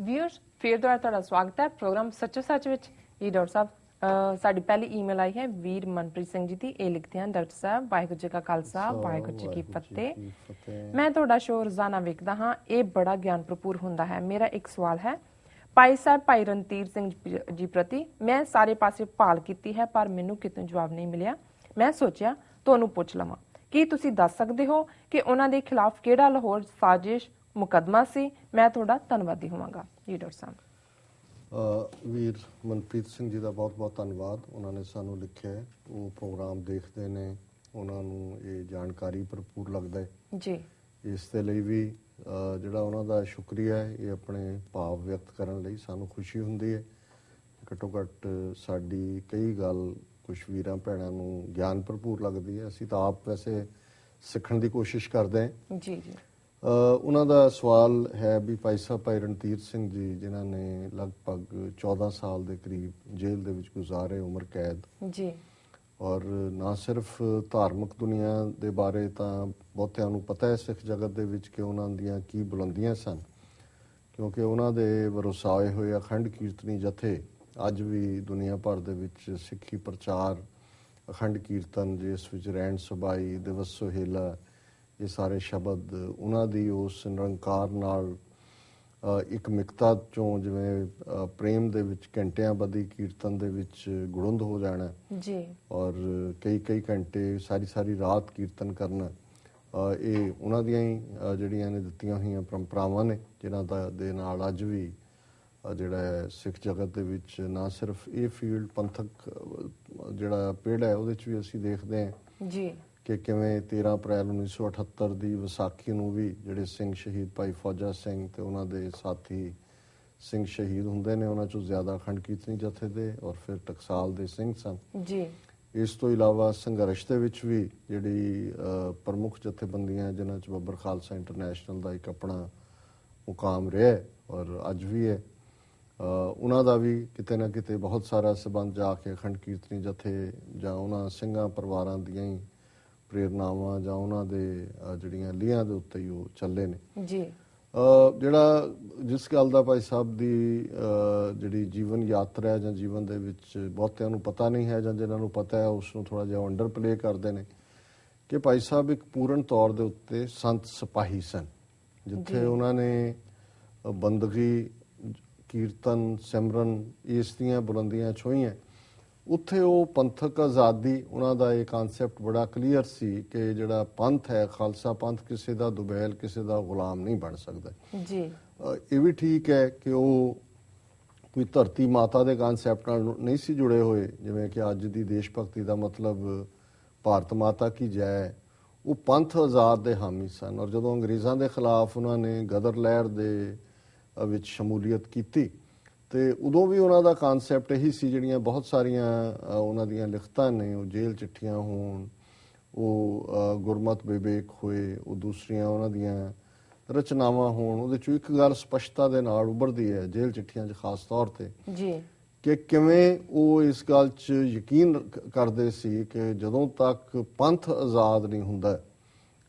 Viewers फिर ਤੁਹਾਡਾ ਸਵਾਗਤ ਹੈ ਪ੍ਰੋਗਰਾਮ ਸੱਚੋ ਸੱਚ ਵਿੱਚ। ਜੀ ਡਾਕਟਰ ਸਾਹਿਬ ਸਾਡੀ ਪਹਿਲੀ ਈਮੇਲ ਆਈ ਹੈ ਵੀਰ ਮਨਪ੍ਰੀਤ ਸਿੰਘ ਜੀ ਦੀ। ਇਹ ਲਿਖਦੇ ਹਨ, ਡਾਕਟਰ ਸਾਹਿਬ ਵਾਹਿਗੁਰੂ ਜੀ ਕਾ ਖਾਲਸਾ ਵਾਹਿਗੁਰੂ ਜੀ ਕੀ ਫਤਿਹ। ਮੈਂ ਤੁਹਾਡਾ ਸ਼ੋਅ ਰੋਜ਼ਾਨਾ ਵੇਖਦਾ ਹਾਂ, ਇਹ ਬੜਾ ਗਿਆਨ ਭਰਪੂਰ ਹੁੰਦਾ ਹੈ। ਮੇਰਾ ਇੱਕ ਸਵਾਲ ਹੈ ਭਾਈ ਸਾਹਿਬ ਭਾਈ ਰਣਧੀਰ ਸਿੰਘ ਜੀ ਪ੍ਰਤੀ। ਮੈਂ ਸਾਰੇ ਪਾਸੇ ਭਾਲ ਕੀਤੀ ਹੈ ਪਰ ਮੈਨੂੰ ਕਿਤੋਂ ਜਵਾਬ ਨਹੀਂ ਮਿਲਿਆ। ਮੈਂ ਸੋਚਿਆ ਤੁਹਾਨੂੰ ਪੁੱਛ ਲਵਾਂ, ਕੀ ਤੁਸੀਂ ਦੱਸ ਸਕਦੇ ਹੋ ਕਿ ਉਹਨਾਂ ਦੇ ਖਿਲਾਫ ਕਿਹੜਾ ਲਾਹੌਰ ਸਾਜ਼ਿਸ਼ ਮੁਕੱਦਮਾ ਸੀ? ਮੈਂ ਤੁਹਾਡਾ ਧੰਨਵਾਦੀ ਹੋਵਾਂਗਾ। ਜੀ ਡਾਕਟਰ ਸਾਹਿਬ। ਵੀਰ ਮਨਪ੍ਰੀਤ ਸਿੰਘ ਜੀ ਦਾ ਬਹੁਤ ਬਹੁਤ ਧੰਨਵਾਦ। ਉਹਨਾਂ ਨੇ ਸਾਨੂੰ ਲਿਖਿਆ, ਉਹ ਪ੍ਰੋਗਰਾਮ ਦੇਖਦੇ ਨੇ, ਉਹਨਾਂ ਨੂੰ ਇਹ ਜਾਣਕਾਰੀ ਭਰਪੂਰ ਲੱਗਦਾ ਹੈ ਜੀ। ਇਸ ਦੇ ਲਈ ਵੀ ਜਿਹੜਾ ਉਹਨਾਂ ਦਾ ਸ਼ੁਕਰੀਆ ਹੈ, ਇਹ ਆਪਣੇ ਭਾਵ ਵਿਅਕਤ ਕਰਨ ਲਈ ਸਾਨੂੰ ਖੁਸ਼ੀ ਹੁੰਦੀ ਹੈ। ਘੱਟੋ ਘੱਟ ਸਾਡੀ ਕਈ ਗੱਲ ਕੁਛ ਵੀਰਾਂ ਭੈਣਾਂ ਨੂੰ ਗਿਆਨ ਭਰਪੂਰ ਲੱਗਦੀ ਹੈ। ਅਸੀਂ ਤਾਂ ਆਪ ਵੈਸੇ ਸਿੱਖਣ ਦੀ ਕੋਸ਼ਿਸ਼ ਕਰਦੇ ਹਾਂ। ਜੀ ਜੀ। ਉਹਨਾਂ ਦਾ ਸਵਾਲ ਹੈ ਵੀ ਭਾਈ ਸਾਹਿਬ ਭਾਈ ਰਣਧੀਰ ਸਿੰਘ ਜੀ, ਜਿਨ੍ਹਾਂ ਨੇ ਲਗਭਗ 14 ਸਾਲ ਦੇ ਕਰੀਬ ਜੇਲ੍ਹ ਦੇ ਵਿੱਚ ਗੁਜ਼ਾਰੇ ਉਮਰ ਕੈਦ ਜੀ, ਔਰ ਨਾ ਸਿਰਫ ਧਾਰਮਿਕ ਦੁਨੀਆ ਦੇ ਬਾਰੇ ਤਾਂ ਬਹੁਤਿਆਂ ਨੂੰ ਪਤਾ ਹੈ ਸਿੱਖ ਜਗਤ ਦੇ ਵਿੱਚ ਕਿ ਉਹਨਾਂ ਦੀਆਂ ਕੀ ਬੁਲੰਦੀਆਂ ਸਨ, ਕਿਉਂਕਿ ਉਹਨਾਂ ਦੇ ਵਰਸਾਏ ਹੋਏ ਅਖੰਡ ਕੀਰਤਨੀ ਜਥੇ ਅੱਜ ਵੀ ਦੁਨੀਆ ਭਰ ਦੇ ਵਿੱਚ ਸਿੱਖੀ ਪ੍ਰਚਾਰ, ਅਖੰਡ ਕੀਰਤਨ ਜਿਸ ਵਿੱਚ ਰਹਿਣ ਸਬਾਈ, ਦਿਵਸ ਸੁਹੇਲਾ, ਇਹ ਸਾਰੇ ਸ਼ਬਦ ਉਹਨਾਂ ਦੀ ਉਸ ਨਿਰੰਕਾਰ ਨਾਲ ਇੱਕ ਮਿਕਤਾ ਚੋਂ, ਜਿਵੇਂ ਪ੍ਰੇਮ ਦੇ ਵਿੱਚ ਘੰਟਿਆਂ ਬੱਧੀ ਕੀਰਤਨ ਦੇ ਵਿੱਚ ਗੁੜੁੰਦ ਹੋ ਜਾਣਾ ਜੀ, ਔਰ ਕਈ ਕਈ ਘੰਟੇ ਸਾਰੀ ਰਾਤ ਕੀਰਤਨ ਕਰਨਾ, ਇਹ ਉਹਨਾਂ ਦੀਆਂ ਹੀ ਜਿਹੜੀਆਂ ਨੇ ਦਿੱਤੀਆਂ ਹੋਈਆਂ ਪਰੰਪਰਾਵਾਂ ਨੇ, ਜਿਨ੍ਹਾਂ ਦੇ ਨਾਲ ਅੱਜ ਵੀ ਜਿਹੜਾ ਹੈ ਸਿੱਖ ਜਗਤ ਦੇ ਵਿੱਚ ਨਾ ਸਿਰਫ ਇਹ ਫੀਲਡ ਪੰਥਕ ਜਿਹੜਾ ਪਿੜ ਹੈ ਉਹਦੇ 'ਚ ਵੀ ਅਸੀਂ ਦੇਖਦੇ ਹਾਂ ਜੀ ਕਿ ਕਿਵੇਂ 13 ਅਪ੍ਰੈਲ 1978 ਦੀ ਵਿਸਾਖੀ ਨੂੰ ਵੀ ਜਿਹੜੇ ਸਿੰਘ ਸ਼ਹੀਦ ਭਾਈ ਫੌਜਾ ਸਿੰਘ ਤੇ ਉਹਨਾਂ ਦੇ ਸਾਥੀ ਸਿੰਘ ਸ਼ਹੀਦ ਹੁੰਦੇ ਨੇ, ਉਹਨਾਂ 'ਚੋਂ ਜ਼ਿਆਦਾ ਅਖੰਡ ਕੀਰਤਨੀ ਜਥੇ ਦੇ ਔਰ ਫਿਰ ਟਕਸਾਲ ਦੇ ਸਿੰਘ ਸਨ ਜੀ। ਇਸ ਤੋਂ ਇਲਾਵਾ ਸੰਘਰਸ਼ ਦੇ ਵਿੱਚ ਵੀ ਜਿਹੜੀ ਪ੍ਰਮੁੱਖ ਜਥੇਬੰਦੀਆਂ, ਜਿਨ੍ਹਾਂ 'ਚ ਬੱਬਰ ਖਾਲਸਾ ਇੰਟਰਨੈਸ਼ਨਲ ਦਾ ਇੱਕ ਆਪਣਾ ਮੁਕਾਮ ਰਿਹਾ ਔਰ ਅੱਜ ਵੀ ਹੈ, ਉਹਨਾਂ ਦਾ ਵੀ ਕਿਤੇ ਨਾ ਕਿਤੇ ਬਹੁਤ ਸਾਰਾ ਸਬੰਧ ਜਾ ਕੇ ਅਖੰਡ ਕੀਰਤਨੀ ਜਥੇ ਜਾਂ ਉਹਨਾਂ ਸਿੰਘਾਂ ਪਰਿਵਾਰਾਂ ਦੀਆਂ ਹੀ ਪ੍ਰੇਰਨਾਵਾਂ ਜਾਂ ਉਹਨਾਂ ਦੇ ਜਿਹੜੀਆਂ ਲੀਹਾਂ ਦੇ ਉੱਤੇ ਹੀ ਉਹ ਚੱਲੇ ਨੇ ਜੀ। ਜਿਹੜਾ ਜਿਸ ਗੱਲ ਦਾ ਭਾਈ ਸਾਹਿਬ ਦੀ ਜਿਹੜੀ ਜੀਵਨ ਯਾਤਰਾ ਹੈ ਜਾਂ ਜੀਵਨ ਦੇ ਵਿੱਚ ਬਹੁਤਿਆਂ ਨੂੰ ਪਤਾ ਨਹੀਂ ਹੈ, ਜਾਂ ਜਿਹਨਾਂ ਨੂੰ ਪਤਾ ਹੈ ਉਸ ਨੂੰ ਥੋੜ੍ਹਾ ਜਿਹਾ ਅੰਡਰ ਪਲੇ ਕਰਦੇ ਨੇ, ਕਿ ਭਾਈ ਸਾਹਿਬ ਇੱਕ ਪੂਰਨ ਤੌਰ ਦੇ ਉੱਤੇ ਸੰਤ ਸਿਪਾਹੀ ਸਨ। ਜਿੱਥੇ ਉਹਨਾਂ ਨੇ ਬੰਦਗੀ, ਕੀਰਤਨ, ਸਿਮਰਨ ਇਸ ਦੀਆਂ ਬੁਲੰਦੀਆਂ ਛੋਹੀਆਂ, ਉੱਥੇ ਉਹ ਪੰਥਕ ਆਜ਼ਾਦੀ, ਉਹਨਾਂ ਦਾ ਇਹ ਕਨਸੈਪਟ ਬੜਾ ਕਲੀਅਰ ਸੀ ਕਿ ਜਿਹੜਾ ਪੰਥ ਹੈ, ਖਾਲਸਾ ਪੰਥ, ਕਿਸੇ ਦਾ ਦੁਬੈਲ, ਕਿਸੇ ਦਾ ਗੁਲਾਮ ਨਹੀਂ ਬਣ ਸਕਦਾ ਜੀ। ਇਹ ਵੀ ਠੀਕ ਹੈ ਕਿ ਉਹ ਕੋਈ ਧਰਤੀ ਮਾਤਾ ਦੇ ਕਨਸੈਪਟ ਨਾਲ ਨਹੀਂ ਸੀ ਜੁੜੇ ਹੋਏ, ਜਿਵੇਂ ਕਿ ਅੱਜ ਦੀ ਦੇਸ਼ ਭਗਤੀ ਦਾ ਮਤਲਬ ਭਾਰਤ ਮਾਤਾ ਕੀ ਜੈ। ਉਹ ਪੰਥ ਆਜ਼ਾਦ ਦੇ ਹਾਮੀ ਸਨ ਔਰ ਜਦੋਂ ਅੰਗਰੇਜ਼ਾਂ ਦੇ ਖਿਲਾਫ ਉਹਨਾਂ ਨੇ ਗਦਰ ਲਹਿਰ ਦੇ ਵਿੱਚ ਸ਼ਮੂਲੀਅਤ ਕੀਤੀ ਤੇ ਉਦੋਂ ਵੀ ਉਹਨਾਂ ਦਾ ਕਨਸੈਪਟ ਇਹੀ ਸੀ। ਜਿਹੜੀਆਂ ਬਹੁਤ ਸਾਰੀਆਂ ਉਹਨਾਂ ਦੀਆਂ ਲਿਖਤਾਂ ਨੇ, ਉਹ ਜੇਲ੍ਹ ਚਿੱਠੀਆਂ ਹੋਣ, ਉਹ ਗੁਰਮਤਿ ਵਿਵੇਕ ਹੋਏ, ਉਹ ਦੂਸਰੀਆਂ ਉਹਨਾਂ ਦੀਆਂ ਰਚਨਾਵਾਂ ਹੋਣ, ਉਹਦੇ 'ਚੋਂ ਇੱਕ ਗੱਲ ਸਪਸ਼ਟਤਾ ਦੇ ਨਾਲ ਉੱਭਰਦੀ ਹੈ ਜੇਲ੍ਹ ਚਿੱਠੀਆਂ 'ਚ ਖਾਸ ਤੌਰ ਤੇ ਜੀ, ਕਿ ਕਿਵੇਂ ਉਹ ਇਸ ਗੱਲ 'ਚ ਯਕੀਨ ਕਰਦੇ ਸੀ ਕਿ ਜਦੋਂ ਤੱਕ ਪੰਥ ਆਜ਼ਾਦ ਨਹੀਂ ਹੁੰਦਾ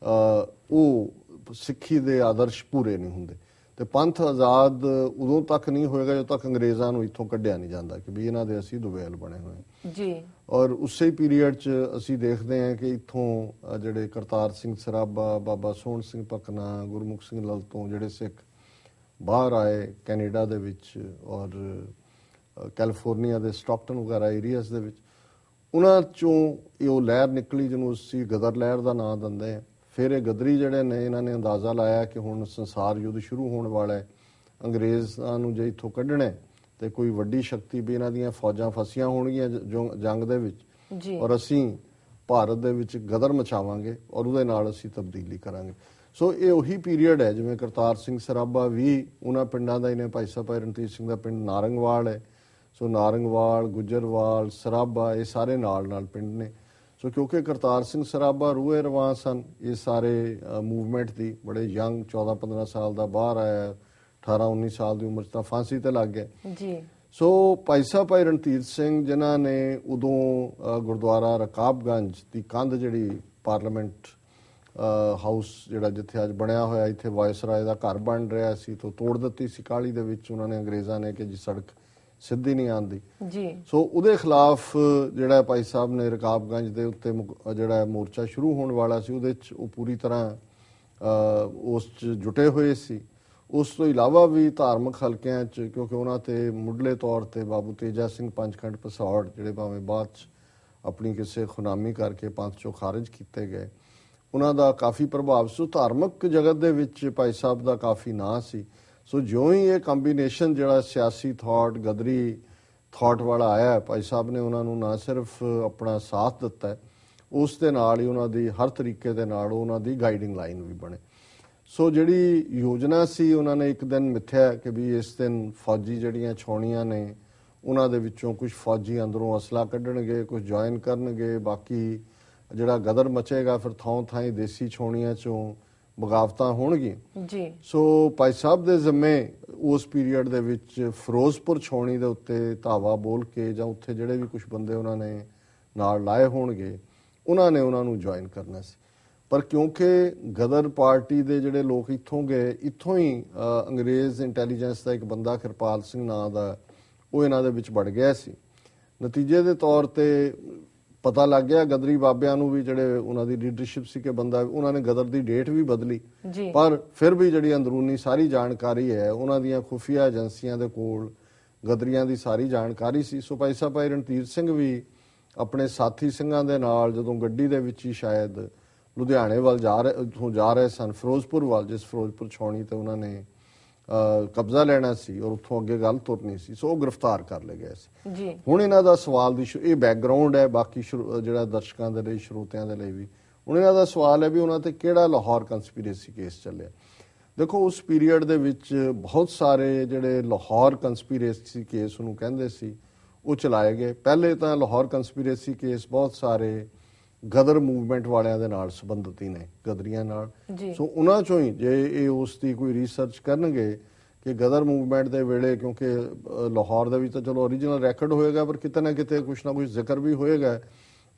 ਉਹ ਸਿੱਖੀ ਦੇ ਆਦਰਸ਼ ਪੂਰੇ ਨਹੀਂ ਹੁੰਦੇ, ਤੇ ਪੰਥ ਆਜ਼ਾਦ ਉਦੋਂ ਤੱਕ ਨਹੀਂ ਹੋਏਗਾ ਜਦੋਂ ਤੱਕ ਅੰਗਰੇਜ਼ਾਂ ਨੂੰ ਇੱਥੋਂ ਕੱਢਿਆ ਨਹੀਂ ਜਾਂਦਾ ਕਿ ਵੀ ਇਹਨਾਂ ਦੇ ਅਸੀਂ ਦੁਬੈਲ ਬਣੇ ਹੋਏ ਜੀ। ਔਰ ਉਸੇ ਪੀਰੀਅਡ 'ਚ ਅਸੀਂ ਦੇਖਦੇ ਹਾਂ ਕਿ ਇੱਥੋਂ ਜਿਹੜੇ ਕਰਤਾਰ ਸਿੰਘ ਸਰਾਭਾ, ਬਾਬਾ ਸੋਹਣ ਸਿੰਘ ਭਕਨਾ, ਗੁਰਮੁਖ ਸਿੰਘ ਲਲਤੋਂ ਜਿਹੜੇ ਸਿੱਖ ਬਾਹਰ ਆਏ ਕੈਨੇਡਾ ਦੇ ਵਿੱਚ ਔਰ ਕੈਲੀਫੋਰਨੀਆ ਦੇ ਸਟਾਕਟਨ ਵਗੈਰਾ ਏਰੀਆਜ਼ ਦੇ ਵਿੱਚ, ਉਹਨਾਂ 'ਚੋਂ ਇਹ ਉਹ ਲਹਿਰ ਨਿਕਲੀ ਜਿਹਨੂੰ ਅਸੀਂ ਗਦਰ ਲਹਿਰ ਦਾ ਨਾਂ ਦਿੰਦੇ ਹਾਂ। ਫਿਰ ਇਹ ਗਦਰੀ ਜਿਹੜੇ ਨੇ, ਇਹਨਾਂ ਨੇ ਅੰਦਾਜ਼ਾ ਲਾਇਆ ਕਿ ਹੁਣ ਸੰਸਾਰ ਯੁੱਧ ਸ਼ੁਰੂ ਹੋਣ ਵਾਲਾ ਹੈ, ਅੰਗਰੇਜ਼ਾਂ ਨੂੰ ਜੇ ਇੱਥੋਂ ਕੱਢਣਾ ਤੇ ਕੋਈ ਵੱਡੀ ਸ਼ਕਤੀ ਵੀ, ਇਹਨਾਂ ਦੀਆਂ ਫੌਜਾਂ ਫਸੀਆਂ ਹੋਣਗੀਆਂ ਜੰਗ ਦੇ ਵਿੱਚ ਔਰ ਅਸੀਂ ਭਾਰਤ ਦੇ ਵਿੱਚ ਗਦਰ ਮਚਾਵਾਂਗੇ ਔਰ ਉਹਦੇ ਨਾਲ ਅਸੀਂ ਤਬਦੀਲੀ ਕਰਾਂਗੇ। ਸੋ ਇਹ ਉਹੀ ਪੀਰੀਅਡ ਹੈ ਜਿਵੇਂ ਕਰਤਾਰ ਸਿੰਘ ਸਰਾਭਾ ਵੀ ਉਹਨਾਂ ਪਿੰਡਾਂ ਦਾ ਹੀ ਨੇ। ਭਾਈ ਸਾਹਿਬ ਭਾਈ ਰਣਧੀਰ ਸਿੰਘ ਦਾ ਪਿੰਡ ਨਾਰੰਗਵਾਲ ਹੈ, ਸੋ ਨਾਰੰਗਵਾਲ, ਗੁੱਜਰਵਾਲ, ਸਰਾਭਾ ਇਹ ਸਾਰੇ ਨਾਲ ਪਿੰਡ ਨੇ। ਸੋ ਕਿਉਂਕਿ ਕਰਤਾਰ ਸਿੰਘ ਸਰਾਭਾ ਰੂਹੇ ਰਵਾਂ ਸਨ ਇਹ ਸਾਰੇ ਮੂਵਮੈਂਟ ਦੀ, ਬੜੇ ਯੰਗ, 14-15 ਸਾਲ ਦਾ ਬਾਹਰ ਆਇਆ, 18-19 ਸਾਲ ਦੀ ਉਮਰ 'ਚ ਤਾਂ ਫਾਂਸੀ ਤੇ ਲੱਗ ਗਿਆ ਜੀ। ਸੋ ਭਾਈ ਸਾਹਿਬ ਭਾਈ ਰਣਧੀਰ ਸਿੰਘ, ਜਿਨ੍ਹਾਂ ਨੇ ਉਦੋਂ ਗੁਰਦੁਆਰਾ ਰਕਾਬਗੰਜ ਦੀ ਕੰਧ ਜਿਹੜੀ ਪਾਰਲੀਮੈਂਟ ਹਾਊਸ ਜਿਹੜਾ ਜਿੱਥੇ ਅੱਜ ਬਣਿਆ ਹੋਇਆ, ਇੱਥੇ ਵਾਇਸਰਾਏ ਦਾ ਘਰ ਬਣ ਰਿਹਾ ਸੀ, ਤੋਂ ਤੋੜ ਦਿੱਤੀ ਸੀ ਕਾਹਲੀ ਦੇ ਵਿੱਚ ਉਹਨਾਂ ਨੇ, ਅੰਗਰੇਜ਼ਾਂ ਨੇ, ਕਿ ਜੀ ਸੜਕ ਸਿੱਧੀ ਨਹੀਂ ਆਉਂਦੀ ਜੀ। ਸੋ ਉਹਦੇ ਖਿਲਾਫ ਜਿਹੜਾ ਭਾਈ ਸਾਹਿਬ ਨੇ ਰਕਾਬਗੰਜ ਦੇ ਉੱਤੇ ਜਿਹੜਾ ਮੋਰਚਾ ਸ਼ੁਰੂ ਹੋਣ ਵਾਲਾ ਸੀ, ਉਹਦੇ 'ਚ ਉਹ ਪੂਰੀ ਤਰ੍ਹਾਂ ਉਸ 'ਚ ਜੁਟੇ ਹੋਏ ਸੀ। ਉਸ ਤੋਂ ਇਲਾਵਾ ਵੀ ਧਾਰਮਿਕ ਹਲਕਿਆਂ 'ਚ, ਕਿਉਂਕਿ ਉਹਨਾਂ ਤੇ ਮੁੱਢਲੇ ਤੌਰ ਤੇ ਬਾਬੂ ਤੇਜਾ ਸਿੰਘ ਪੰਚਖੰਡ ਪਸੌੜ, ਜਿਹੜੇ ਭਾਵੇਂ ਬਾਅਦ 'ਚ ਆਪਣੀ ਕਿਸੇ ਖੁਨਾਮੀ ਕਰਕੇ ਪੰਥ 'ਚੋਂ ਖਾਰਿਜ ਕੀਤੇ ਗਏ, ਉਹਨਾਂ ਦਾ ਕਾਫੀ ਪ੍ਰਭਾਵ ਸੀ। ਧਾਰਮਿਕ ਜਗਤ ਦੇ ਵਿੱਚ ਭਾਈ ਸਾਹਿਬ ਦਾ ਕਾਫੀ ਨਾਂ ਸੀ। ਸੋ ਜਿਉਂ ਹੀ ਇਹ ਕੰਬੀਨੇਸ਼ਨ ਜਿਹੜਾ ਸਿਆਸੀ ਥਾਟ, ਗਦਰੀ ਥਾਟ ਵਾਲਾ ਆਇਆ, ਭਾਈ ਸਾਹਿਬ ਨੇ ਉਹਨਾਂ ਨੂੰ ਨਾ ਸਿਰਫ ਆਪਣਾ ਸਾਥ ਦਿੱਤਾ, ਉਸ ਦੇ ਨਾਲ ਹੀ ਉਹਨਾਂ ਦੀ ਹਰ ਤਰੀਕੇ ਦੇ ਨਾਲ ਉਹਨਾਂ ਦੀ ਗਾਈਡਿੰਗ ਲਾਈਨ ਵੀ ਬਣੇ। ਸੋ ਜਿਹੜੀ ਯੋਜਨਾ ਸੀ, ਉਹਨਾਂ ਨੇ ਇੱਕ ਦਿਨ ਮਿੱਥਿਆ ਕਿ ਵੀ ਇਸ ਦਿਨ ਫੌਜੀ ਜਿਹੜੀਆਂ ਛਾਉਣੀਆਂ ਨੇ, ਉਹਨਾਂ ਦੇ ਵਿੱਚੋਂ ਕੁਝ ਫੌਜੀ ਅੰਦਰੋਂ ਅਸਲਾ ਕੱਢਣਗੇ, ਕੁਝ ਜੁਆਇਨ ਕਰਨਗੇ, ਬਾਕੀ ਜਿਹੜਾ ਗਦਰ ਮਚੇਗਾ ਫਿਰ ਥਾਂ ਥਾਂ ਦੇਸੀ ਛਾਉਣੀਆਂ 'ਚੋਂ ਬਗਾਵਤਾਂ ਹੋਣਗੀਆਂ ਜੀ। ਸੋ ਭਾਈ ਸਾਹਿਬ ਦੇ ਜ਼ਿੰਮੇ ਉਸ ਪੀਰੀਅਡ ਦੇ ਵਿੱਚ ਫਿਰੋਜ਼ਪੁਰ ਛਾਉਣੀ ਦੇ ਉੱਤੇ ਧਾਵਾ ਬੋਲ ਕੇ, ਜਾਂ ਉੱਥੇ ਜਿਹੜੇ ਵੀ ਕੁਝ ਬੰਦੇ ਉਹਨਾਂ ਨੇ ਨਾਲ ਲਾਏ ਹੋਣਗੇ, ਉਹਨਾਂ ਨੇ ਉਹਨਾਂ ਨੂੰ ਜੁਆਇਨ ਕਰਨਾ ਸੀ। ਪਰ ਕਿਉਂਕਿ ਗਦਰ ਪਾਰਟੀ ਦੇ ਜਿਹੜੇ ਲੋਕ ਇੱਥੋਂ ਗਏ, ਇੱਥੋਂ ਹੀ ਅੰਗਰੇਜ਼ ਇੰਟੈਲੀਜੈਂਸ ਦਾ ਇੱਕ ਬੰਦਾ ਕਿਰਪਾਲ ਸਿੰਘ ਨਾਂ ਦਾ, ਉਹ ਇਹਨਾਂ ਦੇ ਵਿੱਚ ਵੜ ਗਿਆ ਸੀ। ਨਤੀਜੇ ਦੇ ਤੌਰ ਤੇ ਪਤਾ ਲੱਗ ਗਿਆ ਗਦਰੀ ਬਾਬਿਆਂ ਨੂੰ ਵੀ, ਜਿਹੜੇ ਉਹਨਾਂ ਦੀ ਲੀਡਰਸ਼ਿਪ ਸੀ, ਕਿ ਬੰਦਾ, ਉਹਨਾਂ ਨੇ ਗਦਰ ਦੀ ਡੇਟ ਵੀ ਬਦਲੀ, ਪਰ ਫਿਰ ਵੀ ਜਿਹੜੀ ਅੰਦਰੂਨੀ ਸਾਰੀ ਜਾਣਕਾਰੀ ਹੈ ਉਹਨਾਂ ਦੀਆਂ ਖੁਫੀਆ ਏਜੰਸੀਆਂ ਦੇ ਕੋਲ ਗਦਰੀਆਂ ਦੀ ਸਾਰੀ ਜਾਣਕਾਰੀ ਸੀ। ਸੋ ਭਾਈ ਸਾਹਿਬ ਭਾਈ ਰਣਧੀਰ ਸਿੰਘ ਵੀ ਆਪਣੇ ਸਾਥੀ ਸਿੰਘਾਂ ਦੇ ਨਾਲ ਜਦੋਂ ਗੱਡੀ ਦੇ ਵਿੱਚ ਹੀ ਸ਼ਾਇਦ ਲੁਧਿਆਣੇ ਵੱਲ ਜਾ ਰਹੇ ਸਨ, ਫਿਰੋਜ਼ਪੁਰ ਵੱਲ, ਜਿਸ ਫਿਰੋਜ਼ਪੁਰ ਛਾਉਣੀ ਤੇ ਉਹਨਾਂ ਨੇ ਕਬਜ਼ਾ ਲੈਣਾ ਸੀ ਔਰ ਉੱਥੋਂ ਅੱਗੇ ਗੱਲ ਤੁਰਨੀ ਸੀ, ਸੋ ਉਹ ਗ੍ਰਿਫਤਾਰ ਕਰ ਲਏ ਗਏ ਸੀ ਜੀ। ਹੁਣ ਇਹਨਾਂ ਦਾ ਸਵਾਲ ਦੀ ਇਹ ਬੈਕਗਰਾਉਂਡ ਹੈ, ਬਾਕੀ ਜਿਹੜਾ ਦਰਸ਼ਕਾਂ ਦੇ ਲਈ, ਸਰੋਤਿਆਂ ਦੇ ਲਈ ਵੀ ਹੁਣ ਇਹਨਾਂ ਦਾ ਸਵਾਲ ਹੈ ਵੀ ਉਹਨਾਂ ਤੇ ਕਿਹੜਾ ਲਾਹੌਰ ਕੰਸਪੀਰੇਸੀ ਕੇਸ ਚੱਲਿਆ। ਦੇਖੋ, ਉਸ ਪੀਰੀਅਡ ਦੇ ਵਿੱਚ ਬਹੁਤ ਸਾਰੇ ਜਿਹੜੇ ਲਾਹੌਰ ਕੰਸਪੀਰੇਸੀ ਕੇਸ ਉਹਨੂੰ ਕਹਿੰਦੇ ਸੀ, ਉਹ ਚਲਾਏ ਗਏ। ਪਹਿਲੇ ਤਾਂ ਲਾਹੌਰ ਕੰਸਪੀਰੇਸੀ ਕੇਸ ਬਹੁਤ ਸਾਰੇ ਗਦਰ ਮੂਵਮੈਂਟ ਵਾਲਿਆਂ ਦੇ ਨਾਲ ਸੰਬੰਧਿਤ ਹੀ ਨੇ, ਗਦਰੀਆਂ ਨਾਲ। ਸੋ ਉਹਨਾਂ ਚੋਂ ਹੀ ਜੇ ਇਹ ਉਸ ਦੀ ਕੋਈ ਰਿਸਰਚ ਕਰਨਗੇ ਕਿ ਗਦਰ ਮੂਵਮੈਂਟ ਦੇ ਵੇਲੇ, ਕਿਉਂਕਿ ਲਾਹੌਰ ਦੇ ਵਿੱਚ ਤਾਂ ਚਲੋ ਓਰੀਜਨਲ ਰੈਕੋਰਡ ਹੋਏਗਾ, ਪਰ ਕਿਤੇ ਨਾ ਕਿਤੇ ਕੁਛ ਨਾ ਕੁਛ ਜ਼ਿਕਰ ਵੀ ਹੋਏਗਾ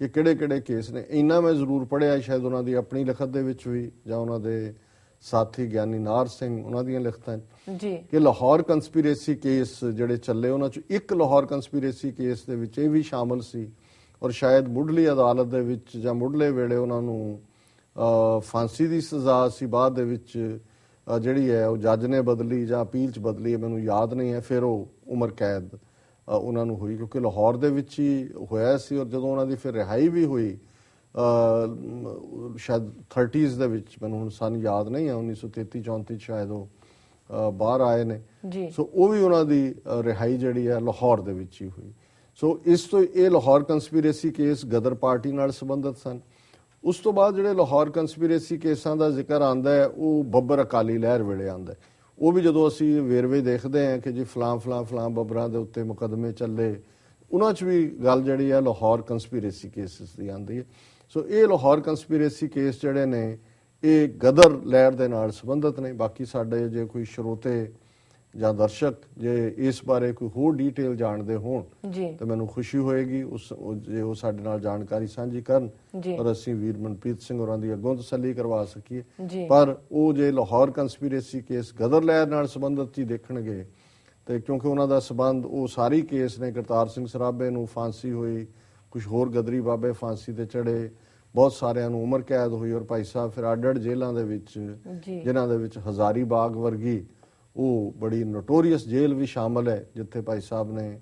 ਕਿ ਕਿਹੜੇ ਕਿਹੜੇ ਕੇਸ ਨੇ। ਇੰਨਾ ਮੈਂ ਜ਼ਰੂਰ ਪੜ੍ਹਿਆ, ਸ਼ਾਇਦ ਉਹਨਾਂ ਦੀ ਆਪਣੀ ਲਿਖਤ ਦੇ ਵਿੱਚ ਵੀ, ਜਾਂ ਉਹਨਾਂ ਦੇ ਸਾਥੀ ਗਿਆਨੀ ਨਾਰ ਸਿੰਘ, ਉਹਨਾਂ ਦੀਆਂ ਲਿਖਤਾਂ ਜੀ, ਕਿ ਲਾਹੌਰ ਕੰਸਪੀਰੇਸੀ ਕੇਸ ਜਿਹੜੇ ਚੱਲੇ, ਉਹਨਾਂ 'ਚ ਇੱਕ ਲਾਹੌਰ ਕੰਸਪੀਰੇਸੀ ਕੇਸ ਦੇ ਵਿੱਚ ਇਹ ਵੀ ਸ਼ਾਮਲ ਸੀ, ਔਰ ਸ਼ਾਇਦ ਮੁੱਢਲੀ ਅਦਾਲਤ ਦੇ ਵਿੱਚ ਜਾਂ ਮੁੱਢਲੇ ਵੇਲੇ ਉਹਨਾਂ ਨੂੰ ਫਾਂਸੀ ਦੀ ਸਜ਼ਾ ਸੀ, ਬਾਅਦ ਦੇ ਵਿੱਚ ਜਿਹੜੀ ਹੈ ਉਹ ਜੱਜ ਨੇ ਬਦਲੀ ਜਾਂ ਅਪੀਲ 'ਚ ਬਦਲੀ, ਮੈਨੂੰ ਯਾਦ ਨਹੀਂ ਹੈ, ਫਿਰ ਉਹ ਉਮਰ ਕੈਦ ਉਹਨਾਂ ਨੂੰ ਹੋਈ, ਕਿਉਂਕਿ ਲਾਹੌਰ ਦੇ ਵਿੱਚ ਹੀ ਹੋਇਆ ਸੀ। ਔਰ ਜਦੋਂ ਉਹਨਾਂ ਦੀ ਫਿਰ ਰਿਹਾਈ ਵੀ ਹੋਈ ਸ਼ਾਇਦ 30s ਦੇ ਵਿੱਚ, ਮੈਨੂੰ ਹੁਣ ਸਨ ਯਾਦ ਨਹੀਂ ਹੈ, 1933-34 ਸ਼ਾਇਦ ਉਹ ਬਾਹਰ ਆਏ ਨੇ। ਸੋ ਉਹ ਵੀ ਉਹਨਾਂ ਦੀ ਰਿਹਾਈ ਜਿਹੜੀ ਹੈ ਲਾਹੌਰ ਦੇ ਵਿੱਚ ਹੀ ਹੋਈ। ਸੋ ਇਸ ਤੋਂ ਇਹ ਲਾਹੌਰ ਕੰਸਪੀਰੇਸੀ ਕੇਸ ਗਦਰ ਪਾਰਟੀ ਨਾਲ ਸੰਬੰਧਿਤ ਸਨ। ਉਸ ਤੋਂ ਬਾਅਦ ਜਿਹੜੇ ਲਾਹੌਰ ਕੰਸਪੀਰੇਸੀ ਕੇਸਾਂ ਦਾ ਜ਼ਿਕਰ ਆਉਂਦਾ ਹੈ, ਉਹ ਬੱਬਰ ਅਕਾਲੀ ਲਹਿਰ ਵੇਲੇ ਆਉਂਦਾ ਹੈ। ਉਹ ਵੀ ਜਦੋਂ ਅਸੀਂ ਵੇਰਵੇ ਦੇਖਦੇ ਹਾਂ ਕਿ ਜੀ ਫਲਾਂ ਬੱਬਰਾਂ ਦੇ ਉੱਤੇ ਮੁਕੱਦਮੇ ਚੱਲੇ, ਉਹਨਾਂ 'ਚ ਵੀ ਗੱਲ ਜਿਹੜੀ ਹੈ ਲਾਹੌਰ ਕੰਸਪੀਰੇਸੀ ਕੇਸਿਸ ਦੀ ਆਉਂਦੀ ਹੈ। ਸੋ ਇਹ ਲਾਹੌਰ ਕੰਸਪੀਰੇਸੀ ਕੇਸ ਜਿਹੜੇ ਨੇ, ਇਹ ਗਦਰ ਲਹਿਰ ਦੇ ਨਾਲ ਸੰਬੰਧਿਤ ਨੇ। ਬਾਕੀ ਸਾਡੇ ਜੇ ਕੋਈ ਸਰੋਤੇ ਜਾਂ ਦਰਸ਼ਕ ਜੇ ਇਸ ਬਾਰੇ ਕੋਈ ਹੋਰ ਡੀਟੇਲ ਜਾਣਦੇ ਹੋਣ ਤਾਂ ਮੈਨੂੰ ਖੁਸ਼ੀ ਹੋਏਗੀ ਜੇ ਉਹ ਸਾਡੇ ਨਾਲ ਜਾਣਕਾਰੀ ਸਾਂਝੀ ਕਰਨ, ਔਰ ਅਸੀਂ ਵੀਰ ਮਨਪ੍ਰੀਤ ਸਿੰਘ ਹੋਰਾਂ ਦੀ ਅੱਗੋਂ ਤਸੱਲੀ ਕਰਵਾ ਸਕੀਏ। ਪਰ ਉਹ ਜੇ ਲਾਹੌਰ ਕੰਸਪੀਰੇਸੀ ਕੇਸ ਗਦਰ ਲਹਿਰ ਨਾਲ ਸੰਬੰਧਿਤ ਹੀ ਦੇਖਣਗੇ, ਤੇ ਕਿਉਂਕਿ ਉਹਨਾਂ ਦਾ ਸੰਬੰਧ ਉਹ ਸਾਰੀ ਕੇਸ ਨੇ, ਕਰਤਾਰ ਸਿੰਘ ਸਰਾਭੇ ਨੂੰ ਫਾਂਸੀ ਹੋਈ, ਕੁਝ ਹੋਰ ਗਦਰੀ ਬਾਬੇ ਫਾਂਸੀ ਤੇ ਚੜੇ, ਬਹੁਤ ਸਾਰਿਆਂ ਨੂੰ ਉਮਰ ਕੈਦ ਹੋਈ, ਔਰ ਭਾਈ ਸਾਹਿਬ ਫਿਰ ਅੱਡ-ਅੱਡ ਜੇਲ੍ਹਾਂ ਦੇ ਵਿੱਚ, ਜਿਨ੍ਹਾਂ ਦੇ ਵਿੱਚ ਹਜ਼ਾਰੀ ਬਾਗ ਵਰਗੀ ਉਹ ਬੜੀ ਨੋਟੋਰੀਅਸ ਜੇਲ੍ਹ ਵੀ ਸ਼ਾਮਲ ਹੈ, ਜਿੱਥੇ ਭਾਈ ਸਾਹਿਬ ਨੇ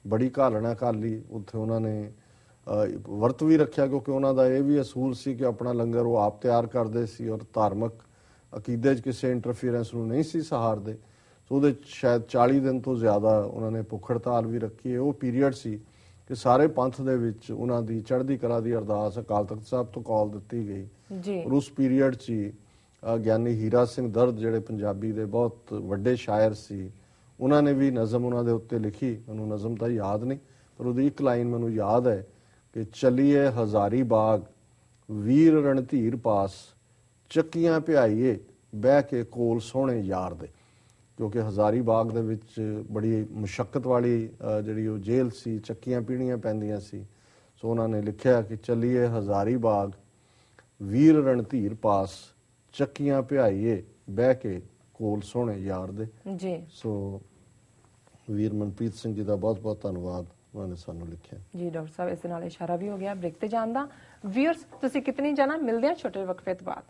ਬੜੀ ਘਾਲਣਾ ਘਾਲੀ। ਉੱਥੇ ਉਹਨਾਂ ਨੇ ਵਰਤ ਵੀ ਰੱਖਿਆ, ਕਿਉਂਕਿ ਉਹਨਾਂ ਦਾ ਇਹ ਵੀ ਅਸੂਲ ਸੀ ਕਿ ਆਪਣਾ ਲੰਗਰ ਉਹ ਆਪ ਤਿਆਰ ਕਰਦੇ ਸੀ, ਔਰ ਧਾਰਮਿਕ ਅਕੀਦੇ 'ਚ ਕਿਸੇ ਇੰਟਰਫੀਰੈਂਸ ਨੂੰ ਨਹੀਂ ਸੀ ਸਹਾਰਦੇ। ਸੋ ਉਹਦੇ ਸ਼ਾਇਦ 40 ਦਿਨ ਤੋਂ ਜ਼ਿਆਦਾ ਉਹਨਾਂ ਨੇ ਭੁੱਖ ਹੜਤਾਲ ਵੀ ਰੱਖੀ। ਉਹ ਪੀਰੀਅਡ ਸੀ ਕਿ ਸਾਰੇ ਪੰਥ ਦੇ ਵਿੱਚ ਉਹਨਾਂ ਦੀ ਚੜ੍ਹਦੀ ਕਲਾ ਦੀ ਅਰਦਾਸ ਅਕਾਲ ਤਖਤ ਸਾਹਿਬ ਤੋਂ ਕਾਲ ਦਿੱਤੀ ਗਈ। ਔਰ ਉਸ ਪੀਰੀਅਡ 'ਚ ਹੀ ਗਿਆਨੀ ਹੀਰਾ ਸਿੰਘ ਦਰਦ, ਜਿਹੜੇ ਪੰਜਾਬੀ ਦੇ ਬਹੁਤ ਵੱਡੇ ਸ਼ਾਇਰ ਸੀ, ਉਹਨਾਂ ਨੇ ਵੀ ਨਜ਼ਮ ਉਹਨਾਂ ਦੇ ਉੱਤੇ ਲਿਖੀ। ਮੈਨੂੰ ਨਜ਼ਮ ਤਾਂ ਯਾਦ ਨਹੀਂ, ਪਰ ਉਹਦੀ ਇੱਕ ਲਾਈਨ ਮੈਨੂੰ ਯਾਦ ਹੈ ਕਿ ਚੱਲੀਏ ਹਜ਼ਾਰੀ ਬਾਗ ਵੀਰ ਰਣਧੀਰ ਪਾਸ, ਚੱਕੀਆਂ ਭਿਆਈਏ ਬਹਿ ਕੇ ਕੋਲ ਸੋਹਣੇ ਯਾਰ ਦੇ। ਕਿਉਂਕਿ ਹਜ਼ਾਰੀ ਬਾਗ ਦੇ ਵਿੱਚ ਬੜੀ ਮੁਸ਼ੱਕਤ ਵਾਲੀ ਜਿਹੜੀ ਉਹ ਜੇਲ੍ਹ ਸੀ, ਚੱਕੀਆਂ ਪੀਣੀਆਂ ਪੈਂਦੀਆਂ ਸੀ। ਸੋ ਉਹਨਾਂ ਨੇ ਲਿਖਿਆ ਕਿ ਚੱਲੀਏ ਹਜ਼ਾਰੀ ਬਾਗ ਵੀਰ ਰਣਧੀਰ ਪਾਸ ਚੱਕੀਆਂ ਭਿਆਈਏ ਬਹਿ ਕੇ ਕੋਲ ਸੋਹਣੇ ਯਾਰ ਦੇ। ਜੀ ਸੋ ਵੀਰ ਮਨਪ੍ਰੀਤ ਸਿੰਘ ਜੀ ਦਾ ਬਹੁਤ ਬਹੁਤ ਧੰਨਵਾਦ, ਉਹਨਾਂ ਨੇ ਸਾਨੂੰ ਲਿਖਿਆ। ਜੀ ਡਾਕਟਰ ਸਾਹਿਬ, ਇਸ ਦੇ ਨਾਲ ਇਸ਼ਾਰਾ ਵੀ ਹੋ ਗਿਆ ਬ੍ਰੇਕ ਤੇ ਜਾਣ ਦਾ। ਵੀਅਰਸ, ਤੁਸੀਂ ਕਿਤਨੀ ਜਾਣਾ, ਮਿਲਦੇ ਆ ਛੋਟੇ ਵਕਫੇ ਤੋਂ ਬਾਅਦ।